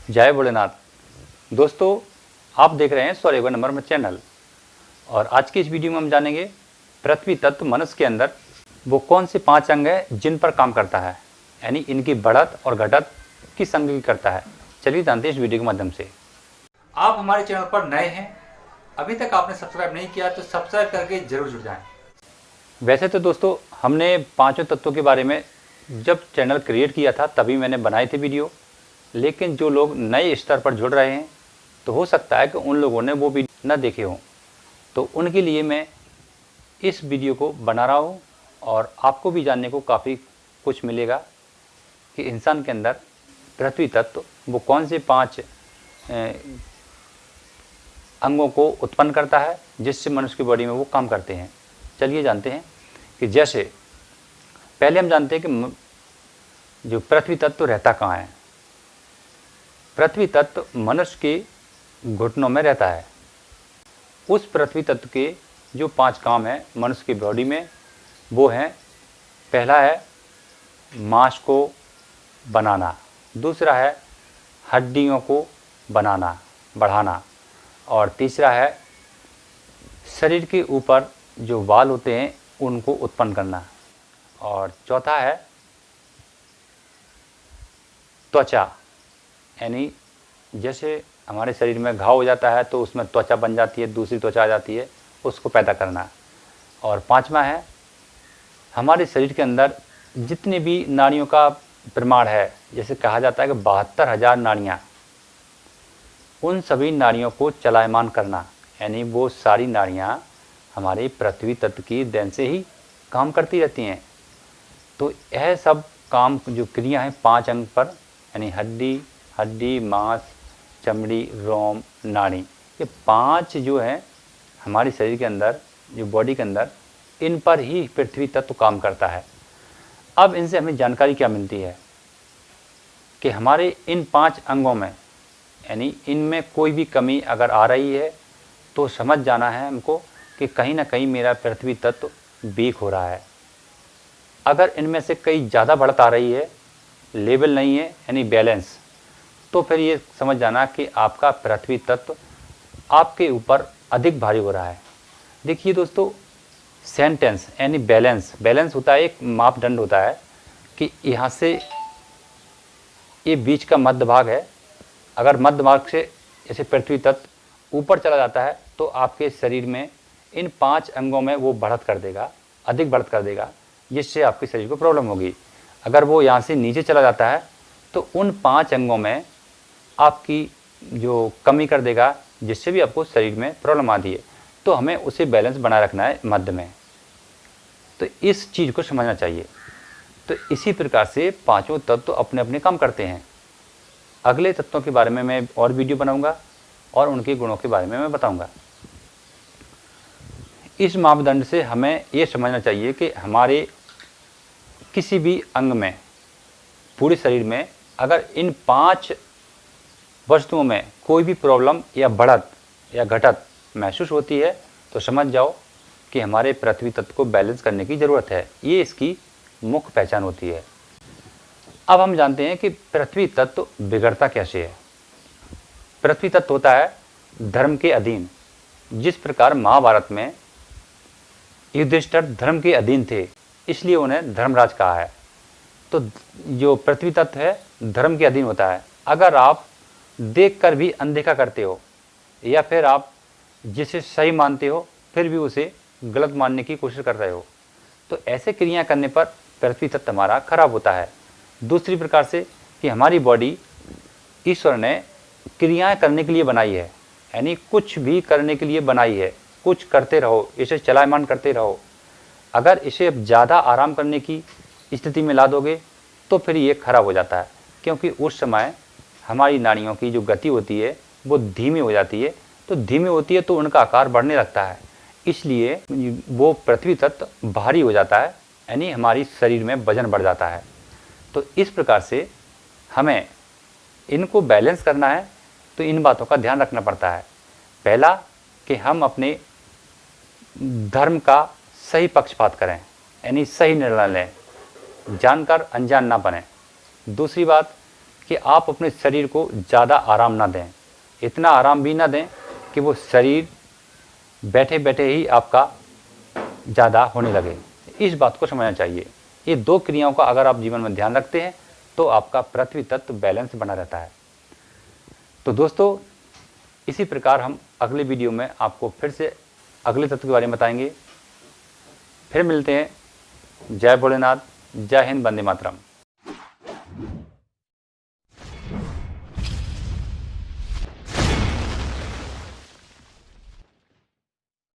जय भोलेनाथ। दोस्तों, आप देख रहे हैं सौरयुगा नंबर में चैनल। और आज की इस वीडियो में हम जानेंगे पृथ्वी तत्व मनुष्य के अंदर वो कौन से 5 अंग हैं जिन पर काम करता है, यानी इनकी बढ़त और घटत किस अंग की करता है। चलिए जानते हैं इस वीडियो के माध्यम से। आप हमारे चैनल पर नए हैं, अभी तक आपने सब्सक्राइब नहीं किया तो सब्सक्राइब करके जरूर जुड़ जाएं। वैसे तो दोस्तों, हमने 5 तत्वों के बारे में जब चैनल क्रिएट किया था तभी मैंने बनाए थे वीडियो, लेकिन जो लोग नए स्तर पर जुड़ रहे हैं तो हो सकता है कि उन लोगों ने वो वीडियो न देखे हों, तो उनके लिए मैं इस वीडियो को बना रहा हूँ। और आपको भी जानने को काफ़ी कुछ मिलेगा कि इंसान के अंदर पृथ्वी तत्व वो कौन से 5 अंगों को उत्पन्न करता है जिससे मनुष्य की बॉडी में वो काम करते हैं। चलिए जानते हैं कि जैसे पहले हम जानते हैं कि जो पृथ्वी तत्व रहता कहाँ है। पृथ्वी तत्व मनुष्य के घुटनों में रहता है। उस पृथ्वी तत्व के जो 5 काम हैं मनुष्य की बॉडी में, वो हैं, पहला है मांस को बनाना, दूसरा है हड्डियों को बनाना बढ़ाना, और तीसरा है शरीर के ऊपर जो बाल होते हैं उनको उत्पन्न करना, और चौथा है त्वचा, यानी जैसे हमारे शरीर में घाव हो जाता है तो उसमें त्वचा बन जाती है, दूसरी त्वचा आ जाती है, उसको पैदा करना। और 5वां है हमारे शरीर के अंदर जितने भी नाड़ियों का प्रमाण है, जैसे कहा जाता है कि 72,000 नाड़ियाँ, उन सभी नाड़ियों को चलायमान करना, यानी वो सारी नाड़ियाँ हमारे पृथ्वी तत्व की देन से ही काम करती रहती हैं। तो यह सब काम जो क्रिया है 5 अंग पर, यानी हड्डी, मांस, चमड़ी, रोम, नाड़ी, ये 5 जो है हमारे शरीर के अंदर, जो बॉडी के अंदर, इन पर ही पृथ्वी तत्व काम करता है। अब इनसे हमें जानकारी क्या मिलती है कि हमारे इन 5 अंगों में, यानी इनमें कोई भी कमी अगर आ रही है तो समझ जाना है हमको कि कहीं ना कहीं मेरा पृथ्वी तत्व वीक हो रहा है। अगर इनमें से कई ज़्यादा बढ़त आ रही है, लेवल नहीं है, यानी बैलेंस, तो फिर ये समझ जाना कि आपका पृथ्वी तत्व आपके ऊपर अधिक भारी हो रहा है। देखिए दोस्तों, सेंटेंस यानी बैलेंस होता है, एक मापदंड होता है कि यहाँ से ये बीच का मध्य भाग है। अगर मध्य भाग से जैसे पृथ्वी तत्व ऊपर चला जाता है तो आपके शरीर में इन 5 अंगों में वो बढ़त कर देगा, अधिक बढ़त कर देगा, जिससे आपके शरीर को प्रॉब्लम होगी। अगर वो यहाँ से नीचे चला जाता है तो उन 5 अंगों में आपकी जो कमी कर देगा, जिससे भी आपको शरीर में प्रॉब्लम आती है। तो हमें उसे बैलेंस बनाए रखना है मध्य में। तो इस चीज़ को समझना चाहिए। तो इसी प्रकार से 5 तत्व अपने अपने काम करते हैं। अगले तत्वों के बारे में मैं और वीडियो बनाऊंगा और उनके गुणों के बारे में मैं बताऊंगा। इस मापदंड से हमें ये समझना चाहिए कि हमारे किसी भी अंग में, पूरे शरीर में, अगर इन 5 वस्तुओं में कोई भी प्रॉब्लम या बढ़त या घटत महसूस होती है तो समझ जाओ कि हमारे पृथ्वी तत्व को बैलेंस करने की ज़रूरत है। ये इसकी मुख्य पहचान होती है। अब हम जानते हैं कि पृथ्वी तत्व बिगड़ता कैसे है। पृथ्वी तत्व होता है धर्म के अधीन। जिस प्रकार महाभारत में युधिष्ठिर धर्म के अधीन थे, इसलिए उन्हें धर्मराज कहा है। तो जो पृथ्वी तत्व है धर्म के अधीन होता है। अगर आप देखकर भी अनदेखा करते हो या फिर आप जिसे सही मानते हो फिर भी उसे गलत मानने की कोशिश कर रहे हो, तो ऐसे क्रिया करने पर पृथ्वी तत्व हमारा खराब होता है। दूसरी प्रकार से कि हमारी बॉडी ईश्वर ने क्रियाएं करने के लिए बनाई है, यानी कुछ भी करने के लिए बनाई है। कुछ करते रहो, इसे चलायमान करते रहो। अगर इसे ज़्यादा आराम करने की स्थिति में ला दोगे तो फिर ये खराब हो जाता है, क्योंकि उस समय हमारी नाड़ियों की जो गति होती है वो धीमी हो जाती है। तो धीमी होती है तो उनका आकार बढ़ने लगता है, इसलिए वो पृथ्वी तत्व भारी हो जाता है, यानी हमारी शरीर में वजन बढ़ जाता है। तो इस प्रकार से हमें इनको बैलेंस करना है, तो इन बातों का ध्यान रखना पड़ता है। पहला कि हम अपने धर्म का सही पक्षपात करें, यानी सही निर्णय लें, जानकर अनजान ना बने। दूसरी बात कि कि आप अपने शरीर को ज़्यादा आराम ना दें, इतना आराम भी ना दें कि वो शरीर बैठे बैठे ही आपका ज़्यादा होने लगे। इस बात को समझना चाहिए। ये 2 क्रियाओं का अगर आप जीवन में ध्यान रखते हैं तो आपका पृथ्वी तत्व बैलेंस बना रहता है। तो दोस्तों, इसी प्रकार हम अगले वीडियो में आपको फिर से अगले तत्व के बारे में बताएंगे। फिर मिलते हैं। जय भोलेनाथ, जय हिंद, वंदे मातरम।